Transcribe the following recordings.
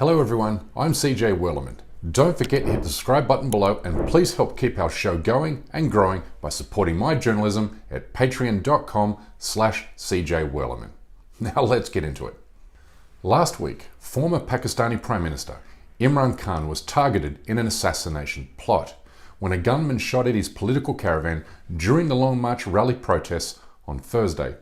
Hello everyone, I'm CJ Werleman. Don't forget to hit the subscribe button below and please help keep our show going and growing by supporting my journalism at patreon.com/CJ Werleman. Now let's get into it. Last week, former Pakistani Prime Minister Imran Khan was targeted in an assassination plot when a gunman shot at his political caravan during the Long March rally protests on Thursday.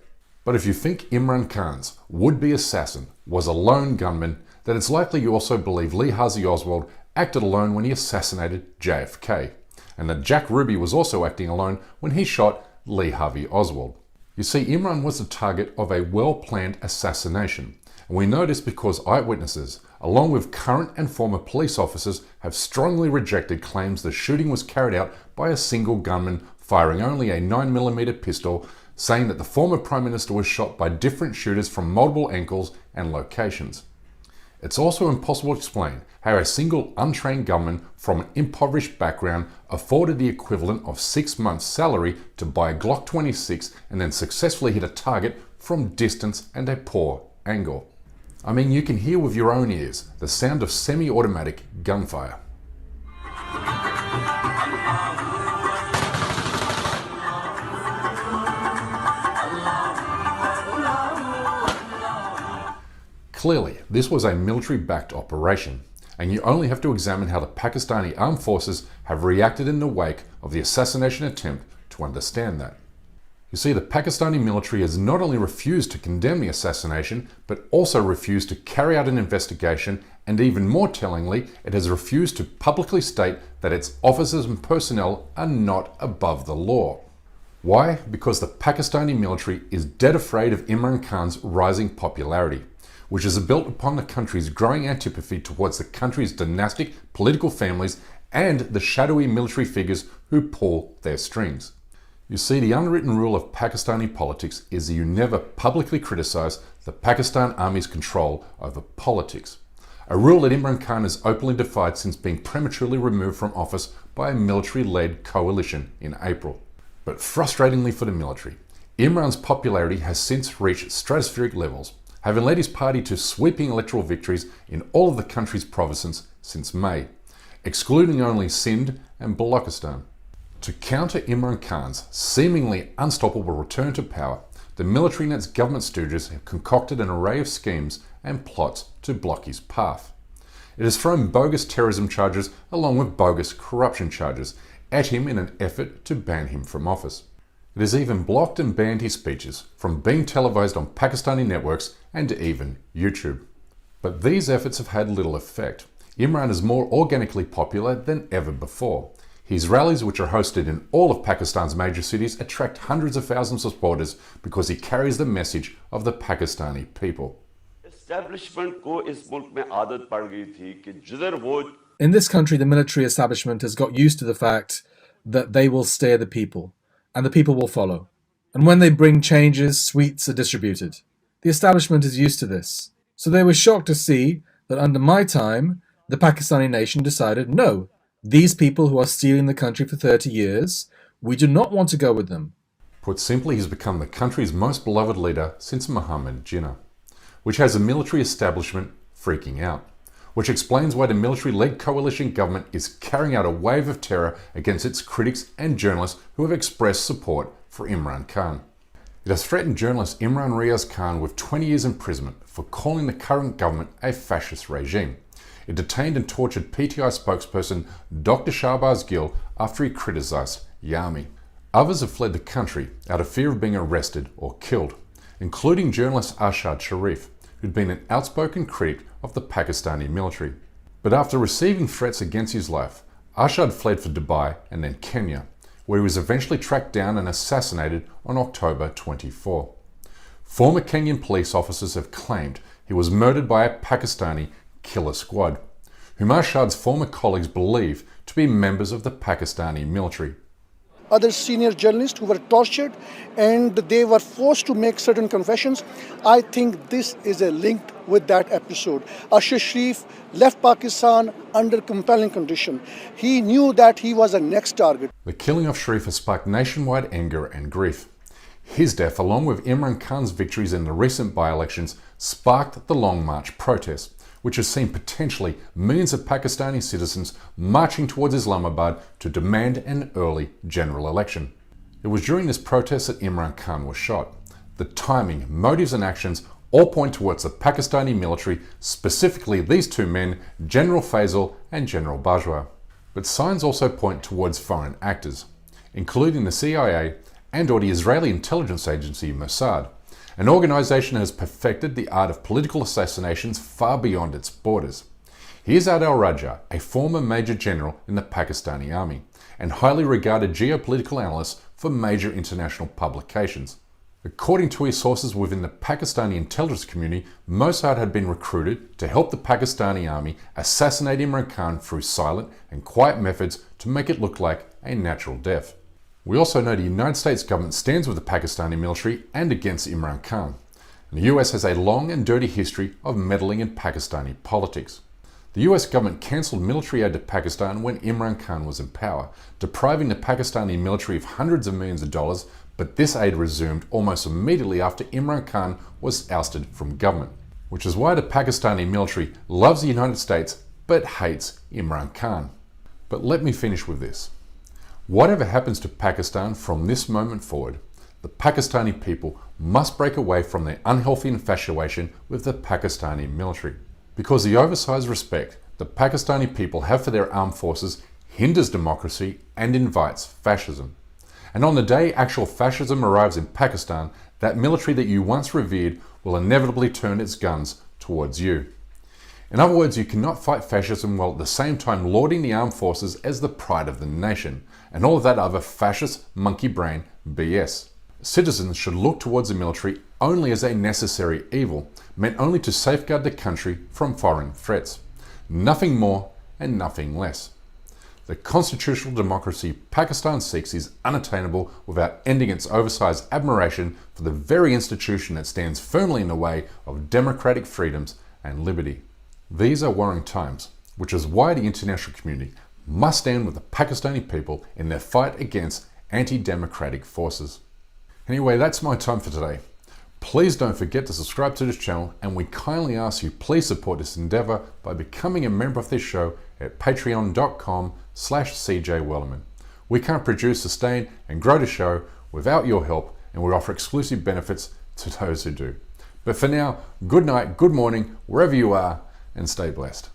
But if you think Imran Khan's would-be assassin was a lone gunman, then it's likely you also believe Lee Harvey Oswald acted alone when he assassinated JFK, and that Jack Ruby was also acting alone when he shot Lee Harvey Oswald. You see, Imran was the target of a well-planned assassination, and we know this because eyewitnesses, along with current and former police officers, have strongly rejected claims the shooting was carried out by a single gunman firing only a 9mm pistol, saying that the former Prime Minister was shot by different shooters from multiple angles and locations. It's also impossible to explain how a single untrained gunman from an impoverished background afforded the equivalent of 6 months' salary to buy a Glock 26 and then successfully hit a target from distance and a poor angle. I mean, you can hear with your own ears the sound of semi-automatic gunfire. Clearly, this was a military-backed operation, and you only have to examine how the Pakistani armed forces have reacted in the wake of the assassination attempt to understand that. You see, the Pakistani military has not only refused to condemn the assassination, but also refused to carry out an investigation, and even more tellingly, it has refused to publicly state that its officers and personnel are not above the law. Why? Because the Pakistani military is dead afraid of Imran Khan's rising popularity, which is built upon the country's growing antipathy towards the country's dynastic political families and the shadowy military figures who pull their strings. You see, the unwritten rule of Pakistani politics is that you never publicly criticize the Pakistan Army's control over politics, a rule that Imran Khan has openly defied since being prematurely removed from office by a military-led coalition in April. But frustratingly for the military, Imran's popularity has since reached stratospheric levels, having led his party to sweeping electoral victories in all of the country's provinces since May, excluding only Sindh and Balochistan. To counter Imran Khan's seemingly unstoppable return to power, the military and its government stooges have concocted an array of schemes and plots to block his path. It has thrown bogus terrorism charges along with bogus corruption charges at him in an effort to ban him from office. It has even blocked and banned his speeches from being televised on Pakistani networks and even YouTube. But these efforts have had little effect. Imran is more organically popular than ever before. His rallies, which are hosted in all of Pakistan's major cities, attract hundreds of thousands of supporters because he carries the message of the Pakistani people. In this country, the military establishment has got used to the fact that they will steer the people, and the people will follow. And when they bring changes, sweets are distributed. The establishment is used to this. So they were shocked to see that under my time, the Pakistani nation decided, no, these people who are stealing the country for 30 years, we do not want to go with them. Put simply, he's become the country's most beloved leader since Muhammad Jinnah, which has a military establishment freaking out, which explains why the military-led coalition government is carrying out a wave of terror against its critics and journalists who have expressed support for Imran Khan. It has threatened journalist Imran Riaz Khan with 20 years imprisonment for calling the current government a fascist regime. It detained and tortured PTI spokesperson Dr. Shahbaz Gill after he criticized Yami. Others have fled the country out of fear of being arrested or killed, including journalist Arshad Sharif, who'd been an outspoken critic of the Pakistani military. But after receiving threats against his life, Arshad fled for Dubai and then Kenya, where he was eventually tracked down and assassinated on October 24. Former Kenyan police officers have claimed he was murdered by a Pakistani killer squad, whom Arshad's former colleagues believe to be members of the Pakistani military. Other senior journalists who were tortured and they were forced to make certain confessions. I think this is a linked with that episode. Arshad Sharif left Pakistan under compelling condition. He knew that he was a next target. The killing of Sharif has sparked nationwide anger and grief. His death, along with Imran Khan's victories in the recent by-elections, sparked the Long March protests, which has seen potentially millions of Pakistani citizens marching towards Islamabad to demand an early general election. It was during this protest that Imran Khan was shot. The timing, motives and actions all point towards the Pakistani military, specifically these two men, General Faisal and General Bajwa. But signs also point towards foreign actors, including the CIA and/or the Israeli intelligence agency Mossad, an organization that has perfected the art of political assassinations far beyond its borders. Here's Adel Raja, a former major general in the Pakistani army and highly regarded geopolitical analyst for major international publications. According to his sources within the Pakistani intelligence community, Mossad had been recruited to help the Pakistani army assassinate Imran Khan through silent and quiet methods to make it look like a natural death. We also know the United States government stands with the Pakistani military and against Imran Khan. And the US has a long and dirty history of meddling in Pakistani politics. The US government cancelled military aid to Pakistan when Imran Khan was in power, depriving the Pakistani military of hundreds of millions of dollars, but this aid resumed almost immediately after Imran Khan was ousted from government, which is why the Pakistani military loves the United States but hates Imran Khan. But let me finish with this. Whatever happens to Pakistan from this moment forward, the Pakistani people must break away from their unhealthy infatuation with the Pakistani military, because the oversized respect the Pakistani people have for their armed forces hinders democracy and invites fascism. And on the day actual fascism arrives in Pakistan, that military that you once revered will inevitably turn its guns towards you. In other words, you cannot fight fascism while at the same time lauding the armed forces as the pride of the nation, and all of that other fascist monkey brain BS. Citizens should look towards the military only as a necessary evil, meant only to safeguard the country from foreign threats. Nothing more and nothing less. The constitutional democracy Pakistan seeks is unattainable without ending its oversized admiration for the very institution that stands firmly in the way of democratic freedoms and liberty. These are worrying times, which is why the international community must stand with the Pakistani people in their fight against anti-democratic forces. Anyway, that's my time for today. Please don't forget to subscribe to this channel, and we kindly ask you please support this endeavor by becoming a member of this show at patreon.com/CJWellerman. We can't produce, sustain and grow the show without your help, and we offer exclusive benefits to those who do. But for now, good night, good morning, wherever you are, and stay blessed.